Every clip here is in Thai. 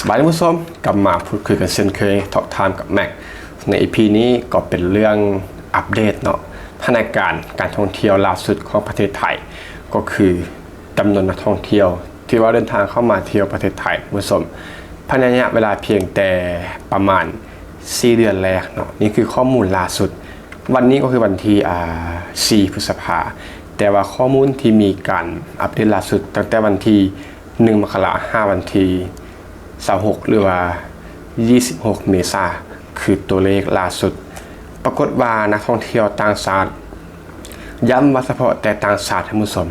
สบายดีผู้ชมกลับมาพูดคุยกันเช่นเคยทอล์กไทม์กับแม็กใน EP นี้ก็เป็นเรื่องอัปเดตเนาะสถานการณ์การท่องเที่ยวล่าสุดของประเทศไทยก็คือจำนวนนักท่องเที่ยวที่ว่าเดินทางเข้ามาเที่ยวประเทศไทยผู้ชมภายในระยะเวลาเพียงแต่ประมาณ4 เดือนแรกเนาะนี่คือข้อมูลล่าสุดวันนี้ก็คือวันที่4 พฤษภาคมแต่ว่าข้อมูลที่มีการอัปเดตล่าสุดตั้งแต่วันที่1 มกราคม5 วันที่26หรือว่า26 เมษายนคือตัวเลขล่าสุดปรากฏว่านักท่องเที่ยวต่างชาติย้ำว่าเฉพาะแต่ต่างชาติท่านผู้ชม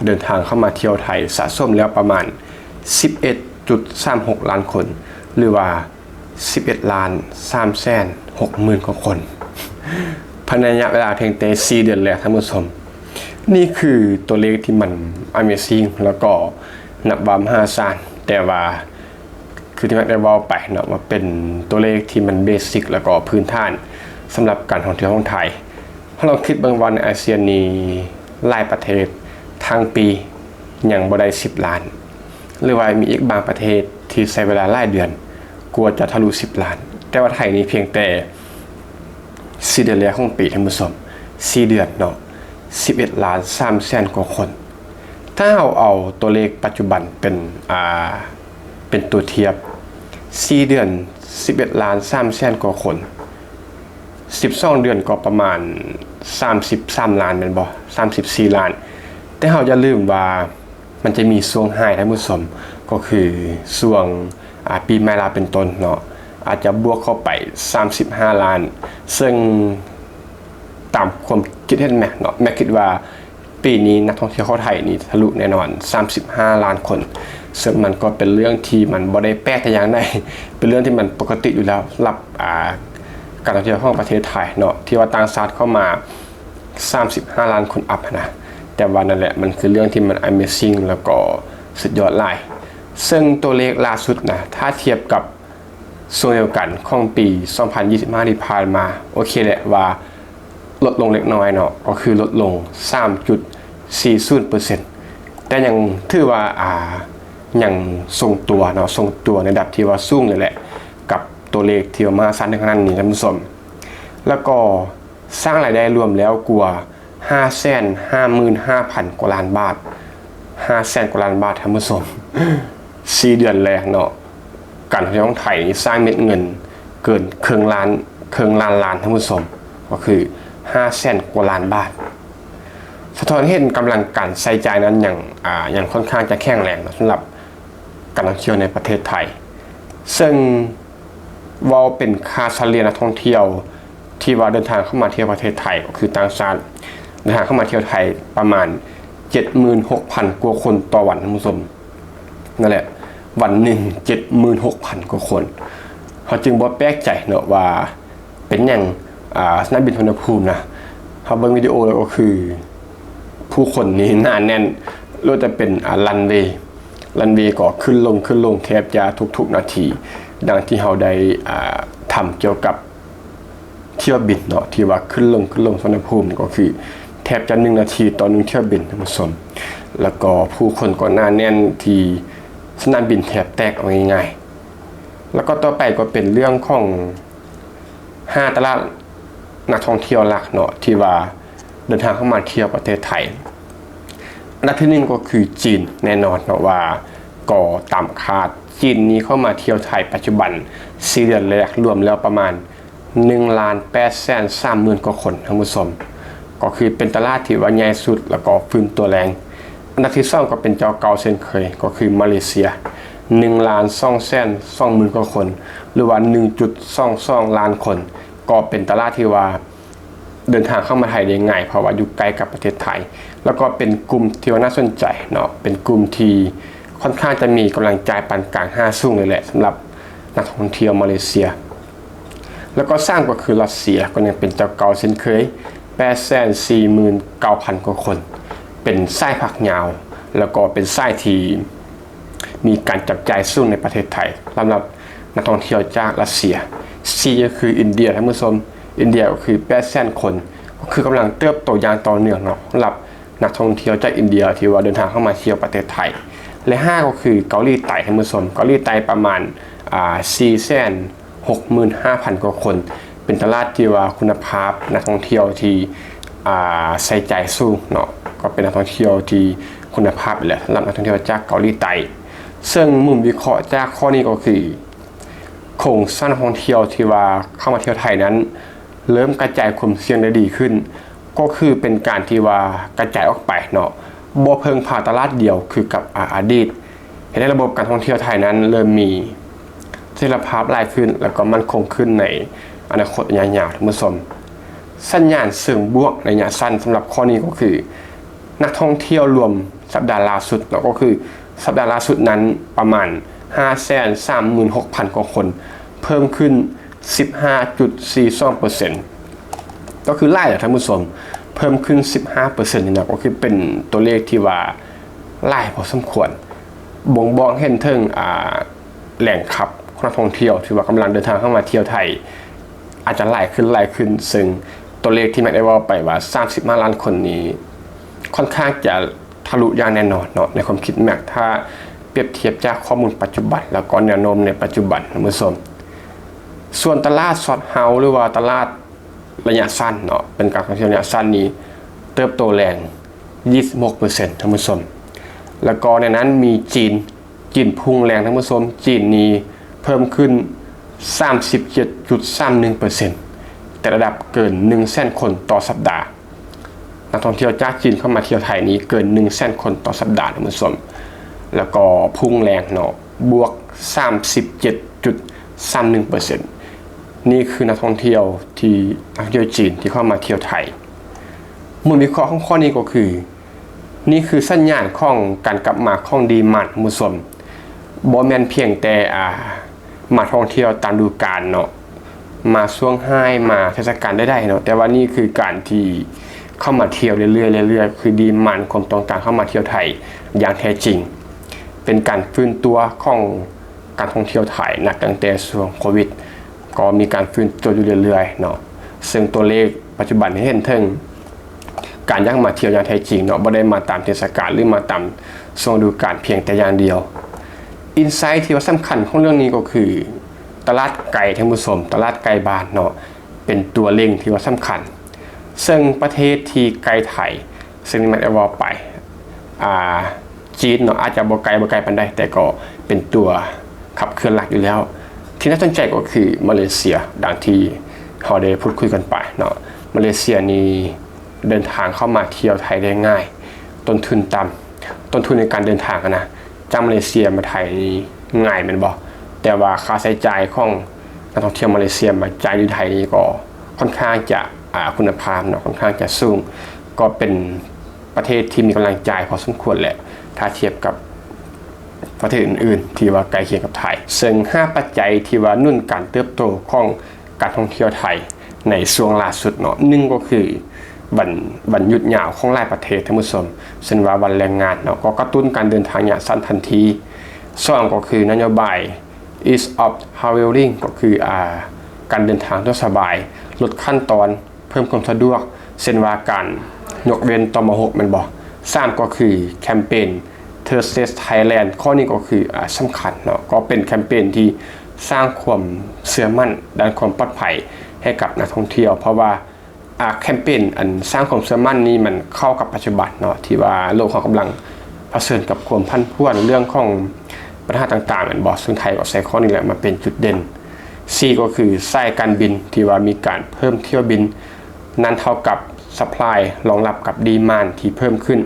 เดินทางเข้ามาเที่ยวไทยสะสมแล้วประมาณ 11.36 ล้านคนหรือว่า11,360,000 กว่าคนภายในระยะเวลาเพียงแต่4 เดือนแล้วท่านผู้ชมนี่คือตัวเลขที่มัน Amazing แล้วก็นับว่ามหาศาลแต่ว่าคือที่มันได้ว่าไปเนาะว่าเป็นตัวเลขที่มันเบสิกแล้วก็พื้นฐานสำหรับการท่องเที่ยวของไทยเพราะเราคิดบางวันในอาเซียนนี้หลายประเทศทางปียังบ่ได้10 ล้านหรือว่ามีอีกบางประเทศที่ใช้เวลาหลายเดือนกลัวจะทะลุ10 ล้านแต่ว่าไทยนี้เพียงแต่4 เดือนแรกของปีท่านผู้ชม4 เดือนเนาะ11,300,000 กว่าคนถ้าเอาตัวเลขปัจจุบันเป็นตัวเทียบ4 เดือน11,300,000 กว่าคน12 เดือนก็ประมาณ33 ล้านเป็นบ่34 ล้านแต่เราอย่าลืมว่ามันจะมีช่วงไฮท่านผู้ชมก็คือช่วงปีใหม่ลาวเป็นต้นเนาะอาจจะบวกเข้าไป35 ล้านซึ่งตามความคิดเห็นแม่เนาะแม่คิดว่าปีนี้นักท่องเที่ยวเข้าไทยนี่ทะลุแน่นอน35 ล้านคนซึ่งมันก็เป็นเรื่องที่มันบ่ได้แปลกแต่อย่างใดเป็นเรื่องที่มันปกติอยู่แล้วรับการท่องเที่ยวของประเทศไทยเนาะที่ว่าต่างชาติเข้ามา35 ล้านคนอัพนะแต่ว่านั่นแหละมันคือเรื่องที่มัน Amazing แล้วก็สุดยอดหลายซึ่งตัวเลขล่าสุดนะถ้าเทียบกับช่วงเดียวกันของปี2025ที่ผ่านมาโอเคแหละว่าลดลงเล็กน้อยเนาะก็คือลดลง 3.40% แต่ยังถือว่ายังทรงตัวเนาะทรงตัวในระดับที่ว่าสูงเลยแหละกับตัวเลขที่มาสั้นในขนาดนี้ท่านผู้ชมแล้วก็สร้างรายได้รวมแล้วกว่า 555,000 กว่าล้านบาท 500,000 กว่าล้านบาทท่านผู้ชม4 เดือนแรกเนาะการท่องเที่ยวของไทยนี่สร้างเม็ดเงินเกินครึ่งล้านล้านท่านผู้ชมก็คือ 500,000 กว่าล้านบาทสะท้อนเห็นกำลังการใช้จ่ายนั้นอย่างค่อนข้างจะแข็งแรงสำหรับการท่องเที่ยวในประเทศไทยซึ่งว่าเป็นค่าเฉลี่ยนักท่องเที่ยวที่ว่าเดินทางเข้ามาเที่ยวประเทศไทยก็คือต่างชาติเดินทางเข้ามาเที่ยวไทยประมาณ 76,000 กว่าคนต่อวันท่านผู้ชมนั่นแหละวันหนึ่ง 76,000 กว่าคนเขาจึงบ่แปลกใจเนอะว่าเป็นอย่างสนามบินสุวรรณภูมินะเขาเบิ่งวิดีโอแล้วก็คือผู้คนนี้หนาแน่นรถจะเป็นรันเวย์ก็ขึ้นลงแทบจะทุกนาทีดังที่เขาได้ทำเกี่ยวกับเที่ยวบินเนาะที่ว่าขึ้นลงสุวรรณภูมิก็คือแทบจะ1 นาทีต่อ1 เที่ยวบินท่านผู้ชมแล้วก็ผู้คนก็หนาแน่นที่สนามบินแทบแตกเอาง่ายๆแล้วก็ต่อไปก็เป็นเรื่องของ5 ตลาดนักท่องเที่ยวหลักเนาะที่ว่าเดินทางเข้ามาเที่ยวประเทศไทยอันดับที่1ก็คือจีนแน่นอนเนาะว่าก็ตามคาดจีนนี้เข้ามาเที่ยวไทยปัจจุบัน4 เดือนแรกรวมแล้วประมาณ 1,830,000 กว่าคนท่านผู้ชมก็คือเป็นตลาดที่ว่าใหญ่สุดแล้วก็ฟื้นตัวแรงอันดับที่2ก็เป็นเจ้าเก่าเช่นเคยก็คือมาเลเซีย 1,220,000 กว่าคนหรือว่า 1.22 ล้านคนก็เป็นตลาดที่ว่าเดินทางเข้ามาไทยได้ง่ายเพราะว่าอยู่ใกล้กับประเทศไทยแล้วก็เป็นกลุ่มที่ว่าน่าสนใจเนาะเป็นกลุ่มที่ค่อนข้างจะมีกำลังจ่ายปานกลาง5สูงเลยแหละสำหรับนักท่องเที่ยวมาเลเซียแล้วก็สร้างก็คือรัสเซียก็ยังเป็นเจ้าเก่าเช่นเคย 849,000 กว่าคนเป็นสายผักยาวแล้วก็เป็นสายที่มีการจับจ่ายสูงในประเทศไทยสำหรับนักท่องเที่ยวจากรัสเซีย4ก็คืออินเดียท่านผู้ชมอินเดียก็คือ 800,000 คนก็คือกำลังเติบโตอย่างต่อเนื่องเนาะสำหรับนักท่องเที่ยวจากอินเดียที่ว่าเดินทางเข้ามาเที่ยวประเทศไทย และ5ก็คือเกาหลีใต้ท่านผู้ชมเกาหลีใต้ประมาณ465,000 กว่าคนเป็นตลาดที่ว่าคุณภาพนักท่องเที่ยวที่ใส่ใจสูงเนาะก็เป็นนักท่องเที่ยวที่คุณภาพแหละสำหรับนักท่องเที่ยวจากเกาหลีใต้ซึ่งมุมวิเคราะห์จากข้อนี้ก็คือโครงสร้างนักท่องเที่ยวที่ว่าเข้ามาเที่ยวไทยนั้นเริ่มกระจายความเสี่ยงได้ดีขึ้นก็คือเป็นการที่ว่ากระจายออกไปเนาะบ่เพิ่งพาตลาดเดียวคือกับอดีตเห็นในระบบการท่องเที่ยวไทยนั้นเริ่มมีเสถียรภาพหลายขึ้นแล้วก็มั่นคงขึ้นในอนาคตยาวๆท่านผู้ชมสัญญาณเชิงบวกในระยะสั้นสำหรับข้อนี้ก็คือนักท่องเที่ยวรวมสัปดาห์ล่าสุดเนาะก็คือสัปดาห์ล่าสุดนั้นประมาณ 536,000 กว่าคนเพิ่มขึ้น 15.42% ก็คือไล่ท่านผู้ชมเพิ่มขึ้น 15% นี่นะก็คือเป็นตัวเลขที่ว่าไล่พอสมควรบ่งบอกเห็นถึงแหล่งขับนักท่องเที่ยวที่ว่ากำลังเดินทางเข้ามาเที่ยวไทยอาจจะไล่ขึ้นซึ่งตัวเลขที่แม็กได้ว่าไปว่า35 ล้านคนนี้ค่อนข้างจะทะลุอย่างแน่นอนเนาะในความคิดแม็กถ้าเปรียบเทียบจากข้อมูลปัจจุบันแล้วก็แนวโน้มในปัจจุบันท่านผู้ชมส่วนตลาดช็อตเฮาส์หรือว่าตลาดระยะสั้นเนาะเป็นการท่องเที่ยวระยะสั้นนี้เติบโตแรง 26% ท่านผู้ชมแล้วก็ในนั้นมีจีนพุ่งแรงท่านผู้ชมจีนนี้เพิ่มขึ้น 37.31% แต่ระดับเกิน 100,000 คนต่อสัปดาห์นักท่องเที่ยวจากจีนเข้ามาเที่ยวไทยนี้เกิน 100,000 คนต่อสัปดาห์ท่านผู้ชมแล้วก็พุ่งแรงเนาะบวก 37.31%นี่คือนักท่องเที่ยวจีนที่เข้ามาเที่ยวไทยมุมวิเคราะห์ของข้อนี้ก็คือนี่คือสัญญาณของการกลับมาของดีมานด์ผู้ชมบ่แม่นเพียงแต่มาท่องเที่ยวตามฤดูกาลเนาะมาช่วงไฮมาเทศกาลได้เนาะแต่ว่านี่คือการที่เข้ามาเที่ยวเรื่อยๆคือดีมานด์ความต้องการเข้ามาเที่ยวไทยอย่างแท้จริงเป็นการฟื้นตัวของการท่องเที่ยวไทยนักตั้งแต่ช่วงโควิดก็มีการฟื้นตัวอยู่เรื่อยๆเนาะซึ่งตัวเลขปัจจุบันเห็นถึงการยักมาเที่ยวอย่างแท้จริงเนาะบ่ได้มาตามเทศกาลหรือมาตามช่วงฤดูกาลเพียงแต่อย่างเดียวอินไซต์ที่ว่าสำคัญของเรื่องนี้ก็คือตลาดไก่ท่านผู้ชมตลาดไก่บ้านเนาะเป็นตัวเร่งที่ว่าสำคัญซึ่งประเทศที่ไกลไทยซึ่งมันเอาไปจีนเนาะอาจจะบ่ไกลปานใดแต่ก็เป็นตัวขับเคลื่อนหลักอยู่แล้วที่น่าสนใจก็คือมาเลเซียดังที่เราได้พูดคุยกันไปเนาะมาเลเซียนี้เดินทางเข้ามาเที่ยวไทยได้ง่ายต้นทุนต่ำต้นทุนในการเดินทางนะจากมาเลเซียมาไทยง่ายแม่นบ่แต่ว่าค่าใช้จ่ายของนักท่องเที่ยวมาเลเซียมาจ่ายอยู่ไทยนี่ก็ค่อนข้างจะคุณภาพเนาะค่อนข้างจะสูงก็เป็นประเทศที่มีกำลังจ่ายพอสมควรแหละถ้าเทียบกับประเทศอื่นๆที่ว่าใกล้เคียงกับไทยซึ่ง5ปัจจัยที่ว่าหนุนการเติบโตของการท่องเที่ยวไทยในช่วงล่าสุดเนาะ1ก็คือวันหยุดยาวของหลายประเทศท่านผู้ชมเช่นว่าวันแรงงานเนาะก็กระตุ้นการเดินทางระยะสั้นทันที2ก็คือนโยบาย ease of traveling ก็คือการเดินทางสบายลดขั้นตอนเพิ่มความสะดวกเช่นว่าการยกเว้นตม.6แม่นบ่3ก็คือแคมเปญ Touchless Thailand ข้อนี้ก็คือสำคัญเนาะก็เป็นแคมเปญที่สร้างความเชื่อมั่นด้านความปลอดภัยให้กับนักท่องเที่ยวเพราะว่าแคมเปญอันสร้างความเชื่อมั่นนี้มันเข้ากับปัจจุบันเนาะที่ว่าโลกเขากำลังเผชิญกับความพันพ่วนเรื่องของปัญหาต่างๆเหมือนบอกซึ่งไทยก็ใช้ข้อนี้แหละมาเป็นจุดเด่น 4 ก็คือสายการบินที่ว่ามีการเพิ่มเที่ยวบินนั้นเท่ากับซัพพลายรองรับกับดีมานด์ที่เพิ่มขึ้น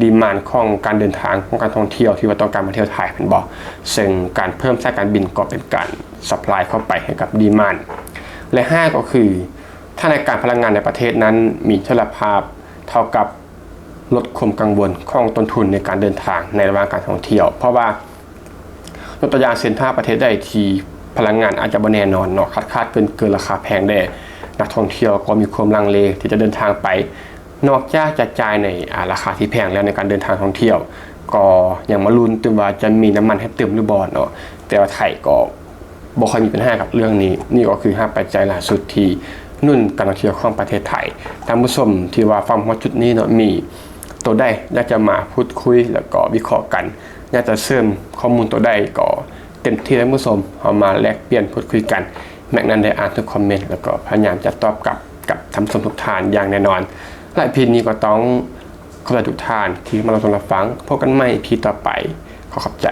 ดีมานด์ของการเดินทางของการท่องเที่ยวที่ว่าต้องการมาเที่ยวไทยเป็นบอกซึ่งการเพิ่มสายการบินก็เป็นการซัพพลายเข้าไปให้กับดีมานด์และ5ก็คือถ้าในการพลังงานในประเทศนั้นมีเสถียรภาพเท่ากับลดความกังวลของต้นทุนในการเดินทางในระหว่างการท่องเที่ยวเพราะว่ายกตัวอย่างเช่นถ้าประเทศใดที่พลังงานอาจจะบ่แน่นอนเนาะคาดเกินราคาแพงได้นักท่องเที่ยวก็มีความลังเลที่จะเดินทางไปนอกจากจะจ่ายในราคาที่แพงแล้วในการเดินทางท่องเที่ยวก็ยังมาลุ้นว่าจะมีน้ำมันให้เติมหรือบ่เนาะแต่ว่าไทยก็บ่ค่อยมีปัญหากับเรื่องนี้นี่ก็คือ5ปัจจัยล่าสุดที่หนุนการท่องเที่ยวของประเทศไทยท่านผู้ชมที่ว่าฟังว่าจุดนี้เนาะมีตัวใดอยากจะมาพูดคุยแล้วก็วิเคราะห์กัน อยากจะเสริมข้อมูลตัวใดก็เต็มที่ท่านผู้ชมเอามาแลกเปลี่ยนพูดคุยกันแม็กนั้นได้อ่านทุกคอมเมนต์แล้วก็พยายามจะตอบกลับกับท่านผู้ชมทุกท่านอย่างแน่นอนและพีนี้ก็ต้องขอบคุณทุกท่านที่มารับชมรับฟังพบกันใหม่พีต่อไปขอขอบใจ